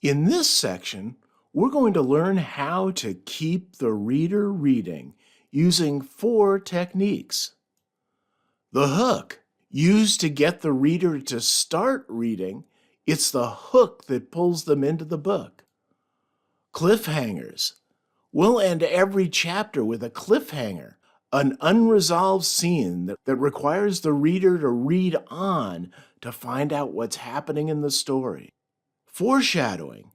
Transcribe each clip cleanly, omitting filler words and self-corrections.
In this section, we're going to learn how to keep the reader reading using 4 techniques. The hook, used to get the reader to start reading, it's the hook that pulls them into the book. Cliffhangers. We'll end every chapter with a cliffhanger, an unresolved scene that requires the reader to read on to find out what's happening in the story. Foreshadowing.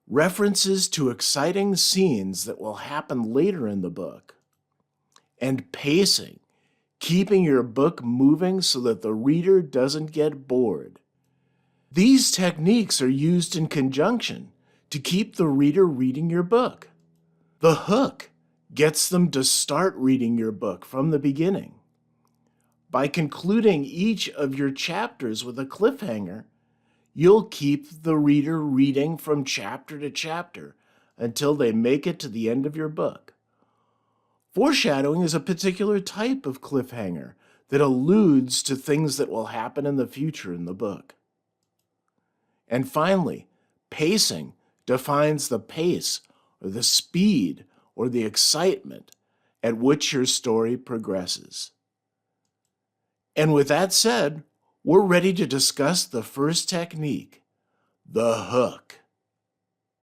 References to exciting scenes that will happen later in the book. And pacing. Keeping your book moving so that the reader doesn't get bored. These techniques are used in conjunction to keep the reader reading your book. The hook gets them to start reading your book from the beginning. By concluding each of your chapters with a cliffhanger, you'll keep the reader reading from chapter to chapter until they make it to the end of your book. Foreshadowing is a particular type of cliffhanger that alludes to things that will happen in the future in the book. And finally, pacing defines the pace or the speed or the excitement at which your story progresses. And with that said, we're ready to discuss the first technique, the hook.